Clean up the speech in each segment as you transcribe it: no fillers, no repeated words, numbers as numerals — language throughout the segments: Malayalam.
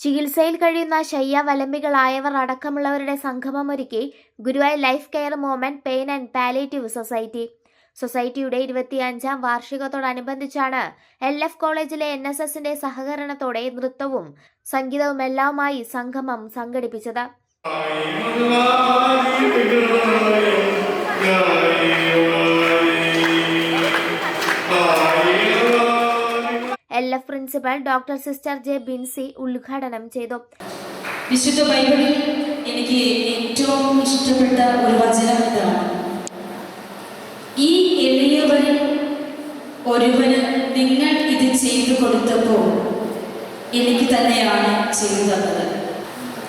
ചികിത്സയിൽ കഴിയുന്ന ശയ്യാവലംബികളായവർ അടക്കമുള്ളവരുടെ സംഗമമൊരുക്കി Guruvayur life care movement pain and palliative society. സൊസൈറ്റിയുടെ 25ാം വാർഷികത്തോടനുബന്ധിച്ചാണ് LF കോളേജിലെ NSSന്റെ സഹകരണത്തോടെ നൃത്തവും സംഗീതവുമെല്ലാമായി സംഗമം സംഘടിപ്പിച്ചത്. LF principal doctor sister J Binsy ഉദ്ഘാടനം ചെയ്തു. വിശുദ്ധ ബൈബിളിൽ എനിക്ക് ഏറ്റവും ഇഷ്ടപ്പെട്ട ഒരു വചനം ഇതാണ്: ഈ എളിയവരിൽ ഒരുവന് നിങ്ങൾ ഇത് ചെയ്തു കൊടുത്തപ്പോൾ എനിക്ക് തന്നെയാണ് ചെയ്തു തന്നത്.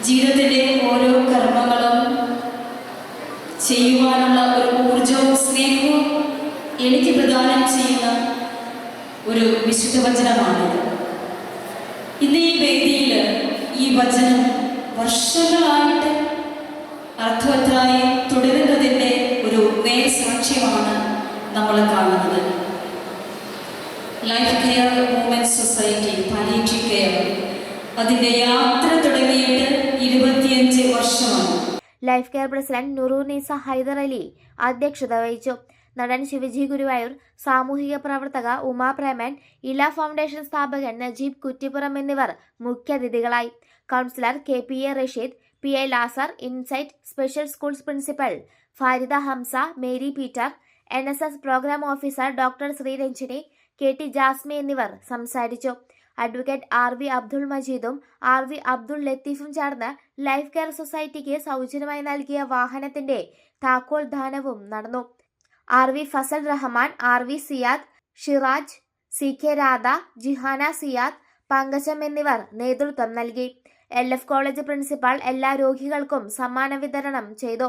ജീവിതത്തിൻ്റെ ഓരോ കർമ്മങ്ങളും ചെയ്യുവാനുള്ള ഒരു ഊർജവും സ്നേഹവും എനിക്ക് പ്രദാനം ചെയ്യുന്ന ഒരു വിശുദ്ധ വചനമാണിത്. ഇന്ന് ഈ വേദിയിൽ ഈ വചനം വർഷങ്ങളായിട്ട് അർത്ഥവത്തായി തുടരുന്നതിൻ്റെ ഒരു നേർസാക്ഷ്യമാണ് നമ്മൾ കാണുന്നത്. Life care movement society palliative care അതിൻ്റെ യാത്ര തുടങ്ങിയിട്ട് 25 വർഷമാണ്. Life care president Nurunisa Haider Ali അധ്യക്ഷത വഹിച്ചു. നടൻ ശിവജി ഗുരുവായൂർ, സാമൂഹിക പ്രവർത്തക ഉമാ പ്രേമൻ, ഇല ഫൗണ്ടേഷൻ സ്ഥാപകൻ നജീബ് കുറ്റിപ്പുറം എന്നിവർ മുഖ്യാതിഥികളായി. Councillor KPA Rasheed, PI Lazar, insight special schools principal Farida Hamza, Mary Peter, NSS programme officer doctor Sreeranjini, KT Jasmi എന്നിവർ സംസാരിച്ചു. അഡ്വക്കേറ്റ് RV അബ്ദുൾ മജീദും RV അബ്ദുൾ ലത്തീഫും ചേർന്ന് ലൈഫ് കെയർ സൊസൈറ്റിക്ക് സൗജന്യമായി നൽകിയ വാഹനത്തിന്റെ താക്കോൽ ദാനവും നടന്നു. RV Fasal Rahman, RV Siyad, ഷിറാജ്, CK Radha, Jihana Siyad, പങ്കജം എന്നിവർ നേതൃത്വം നൽകി. LF കോളേജ് പ്രിൻസിപ്പാൾ എല്ലാ രോഗികൾക്കും സമ്മാന വിതരണം ചെയ്തു.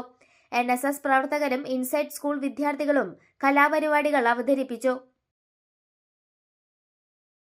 NSS പ്രവർത്തകരും ഇൻസൈറ്റ് സ്കൂൾ വിദ്യാർത്ഥികളും കലാപരിപാടികൾ അവതരിപ്പിച്ചു.